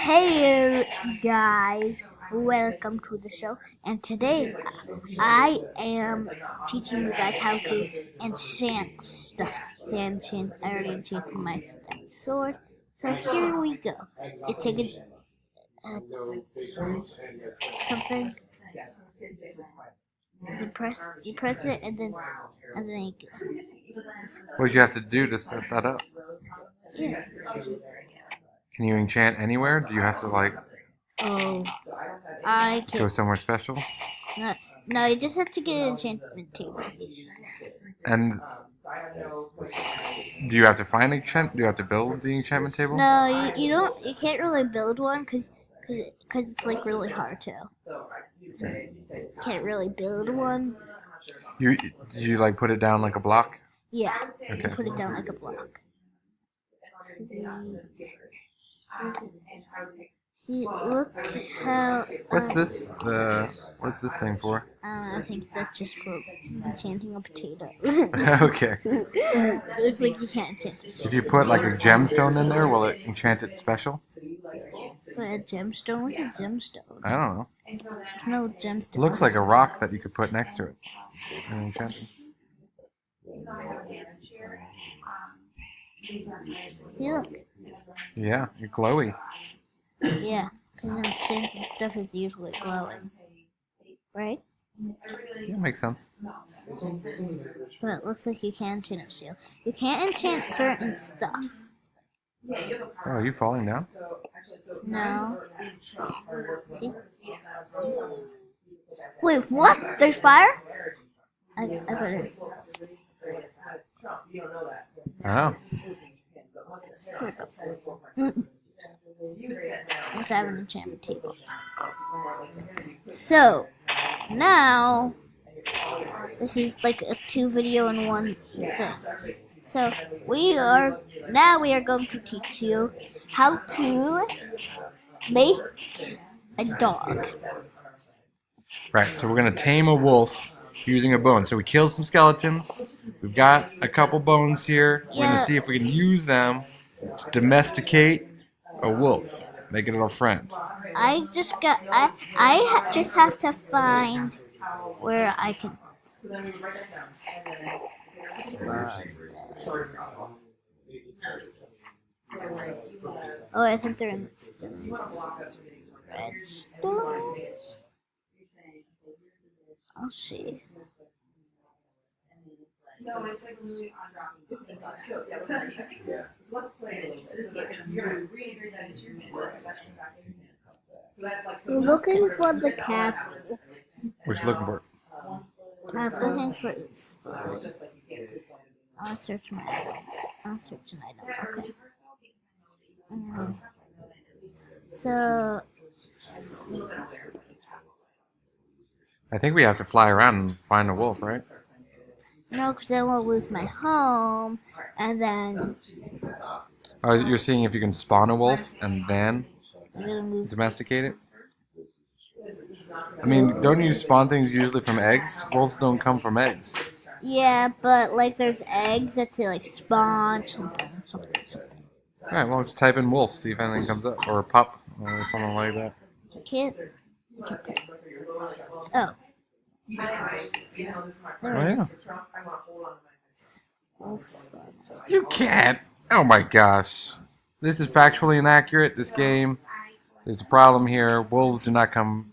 Hey guys, welcome to the show. And today I am teaching you guys how to enchant stuff. I already enchanted my sword. So here we go. You take something. You press it, and then you go. What did you have to do to set that up? Yeah. Can you enchant anywhere? Do you have to Oh, I go can. somewhere special? No, you just have to get an enchantment table. And do you have to find enchant? Do you have to build the enchantment table? No, you don't. You can't really build one because it's like really hard to. So you can't really build one. Did you put it down like a block? Yeah. Okay. You put it down like a block. See, look how. What's this? What's this thing for? I think that's just for enchanting a potato. Okay. Looks like you can't enchant it. If you put like a gemstone in there, will it enchant it special? But a gemstone? What's a gemstone? I don't know. There's no gemstone. It looks like a rock that you could put next to it and enchant it. See, look. Yeah, you're glowy. Yeah, because enchanted stuff is usually glowing. Right? Yeah, makes sense. But it looks like you can enchant a shield. You can't enchant certain stuff. Oh, are you falling down? No. See? Wait, what? There's fire? I better. Oh. Let's have an enchantment table. So, now, this is like a 2 video in 1 thing. So, we are going to teach you how to make a dog. Right, so we're going to tame a wolf using a bone. So we killed some skeletons. We've got a couple bones here. We're going to see if we can use them to domesticate a wolf. Make it our friend. I just have to find where I can. Oh, I think they're in redstone. I'll see. No, it's like really on dropping. So let's play it. This is like you're reintegrate that into your hand. So that like We're looking for the castle. What you looking for? I was looking for this. I'll search an item. Okay. So. I think we have to fly around and find a wolf, right? No, because then we'll lose my home, and then. Oh, you're seeing if you can spawn a wolf and then domesticate it? I mean, don't you spawn things usually from eggs? Wolves don't come from eggs. Yeah, but like there's eggs that say like spawn something. Alright, well, just type in wolf, see if anything comes up. Or pup, or something like that. I can't type. Oh. Oh, yeah. Wolf spawn. You can't! Oh my gosh. This is factually inaccurate, this game. There's a problem here. Wolves do not come...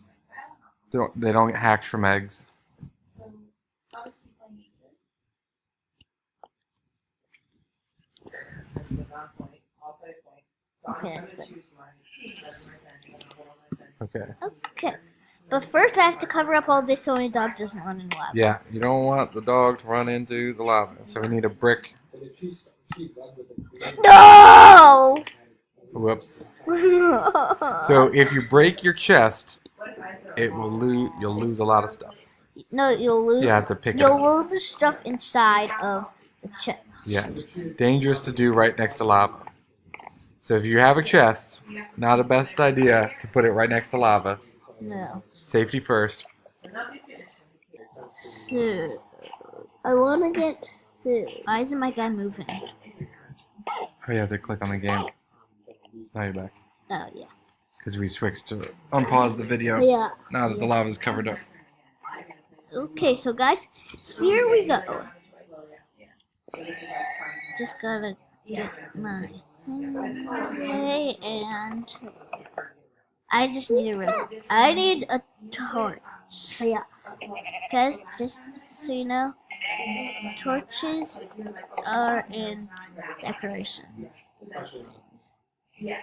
They don't get hatched from eggs. Okay. Okay. Okay. But first I have to cover up all this so my dog doesn't run in lava. Yeah, you don't want the dog to run into the lava. So we need a brick. No! Whoops. So if you break your chest, you'll lose a lot of stuff. No, you'll lose. You have to pick it You'll up. lose the stuff inside of the chest. Yeah. Dangerous to do right next to lava. So if you have a chest, not the best idea to put it right next to lava. No. Safety first. So, I want to get food. Why isn't my guy moving? Oh, you have to click on the game. Now you're back. Oh, yeah. Because we switched to unpause the video Yeah. now that the lava's covered up. Okay, so guys, here we go. Just gotta get my thing away, and I just need I need a torch. Yeah. Guys, just so you know, torches are in decoration.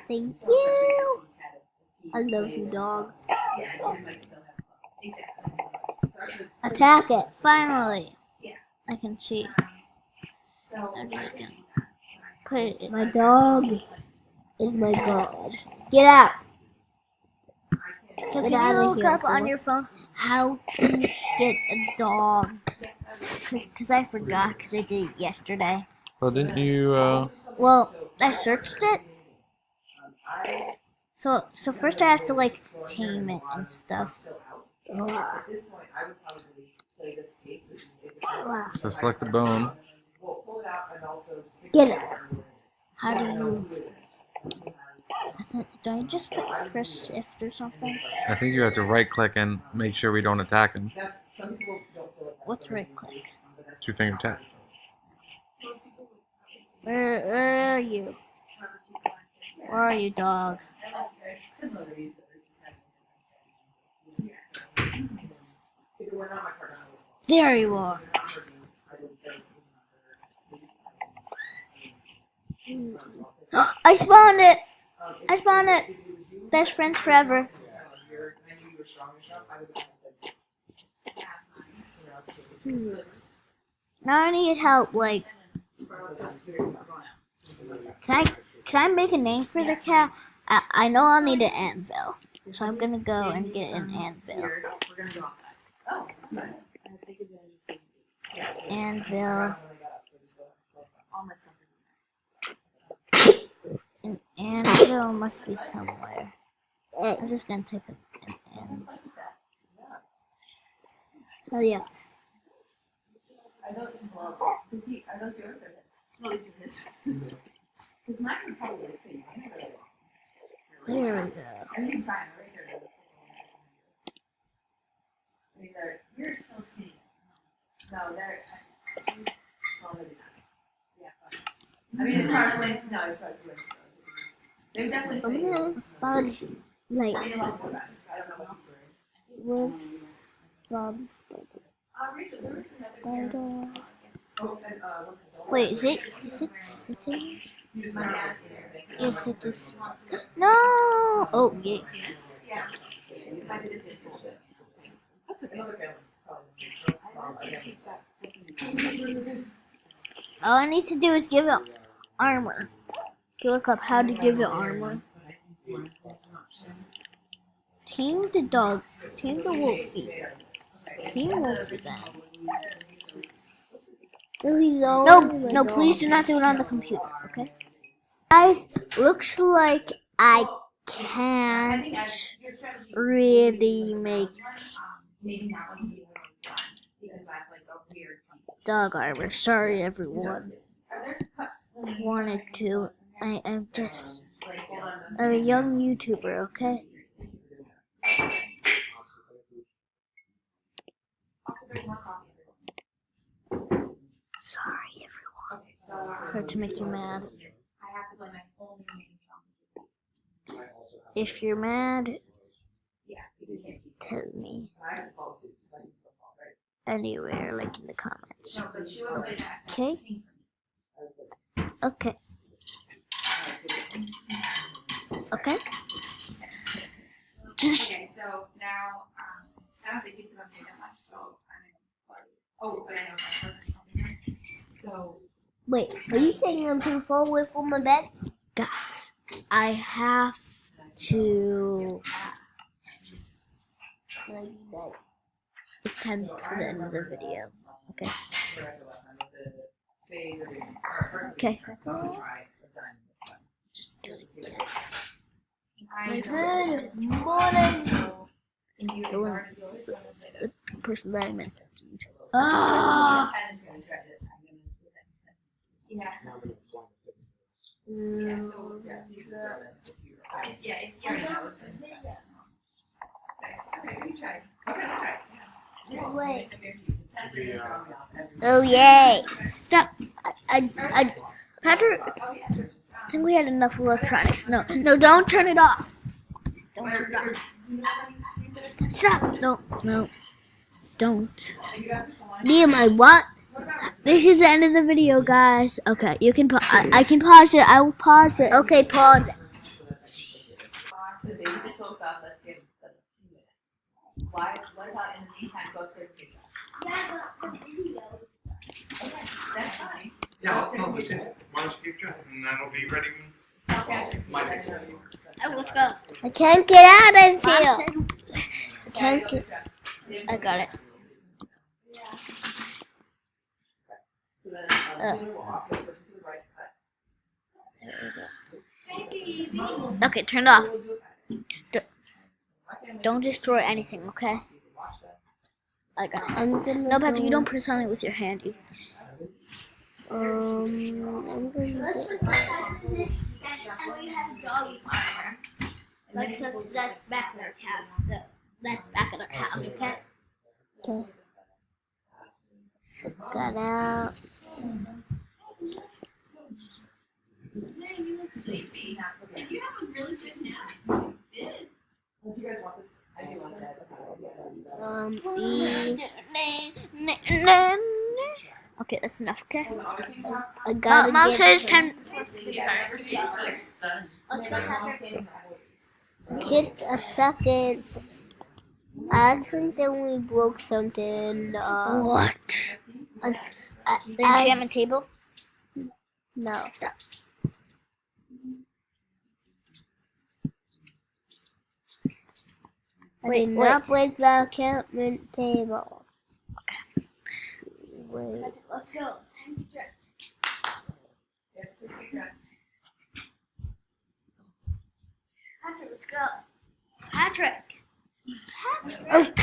Thank you. I love you, dog. Attack it. Finally, I can see. I'm just gonna put it in. My dog is my god. Get out. So can you look up on your phone how to get a dog? Cause I forgot, cause I did it yesterday. Well, didn't you? Well, I searched it. So first I have to like tame it and stuff. Wow. So select the bone. Get it. How do you? Do I just press shift or something? I think you have to right click and make sure we don't attack him. What's right click? 2-finger tap. Where are you? Where are you, dog? There you are. I spawned it! I spawned it! Best friends forever. Now I need help, like... Can I make a name for the cat? I know I'll need an anvil. So I'm gonna go and get an anvil. Anvil. An anvil must be somewhere. I'm just gonna type an anvil. So yeah. Are those yours or no, these are his. Because mine are probably the thing. There we go. Everything's fine right here. You're so skinny. No, they're. Yeah. I mean, as far as length, no, as far as length goes, there's definitely. I'm gonna spawn like with Rachel, there was another. Wait, is it sitting? Yes, it is. No! Oh, yeah. All I need to do is give it armor. Okay, look up how to give it armor. Tame the dog. Tame the wolfie. Tame wolfie then. No, please do not do it on the computer, okay? Guys, looks like I can't really make dog armor. Sorry, everyone. Wanted to. I'm a young YouTuber, okay? Sorry, everyone. Sorry to make you mad. If you're mad, tell me. Anywhere, like in the comments. Okay? Okay. Okay? Just. Okay, so now, I don't think he's gonna pay that much, so but I know so. Wait, are you saying I'm too full with on my bed? Guys, I have to. It's time for the end of the video. Okay. Okay. Just do it again. Good morning. The person that I meant. Ah. If you already know, then that's. Okay, you try. Okay, let's try. Wait. Yeah. Oh yay! Stop. Patrick, I think we had enough electronics. No, don't turn it off. Don't turn it off. Stop. No, don't. Liam, I want. This is the end of the video, guys. Okay, you can. I can pause it. I will pause it. Okay, pause. So they just woke up. Let's give them a minute. What about in the meantime, go upstairs and get dressed? Okay, that's fine. Yeah, I'll tell you. Why don't you get dressed and that'll be ready when Oh, let's go. I can't get out of here. I can't get. I got it. So then, we'll walk over to the right cut. Okay, turn it off. Don't destroy anything, okay? I got it. I'm gonna. No, Patrick, you don't press on it with your hand. I'm gonna get. That's back in our house. That's back in our house, okay? Okay. Got out. You look sleepy. Did you have a really good nap? You did. Do you guys want this? I do want that. Okay, that's enough, okay? I gotta Mom get. says time. Let's go, Patrick. Just a second. I accidentally broke something. What? I, The enchantment table? no. Stop. I did not break the encampment table. Okay. Wait. Let's go. Time to dress. Yes, please get dressed. Patrick, let's go. Patrick. I'm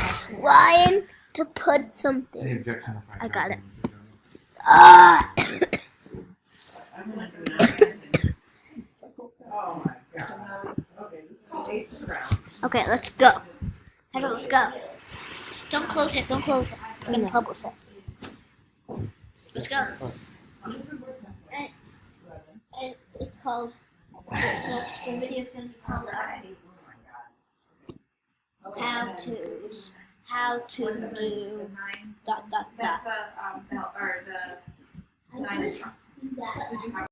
trying to put something. I got it. Ah! Oh my god. Okay, this is around. Okay, let's go. Patrick, let's go. Don't close it. Don't close it. It's gonna publish it. Let's go. And it's called. The video's gonna be called How to do dot dot dot. That's the, or the 9 is wrong. Would you have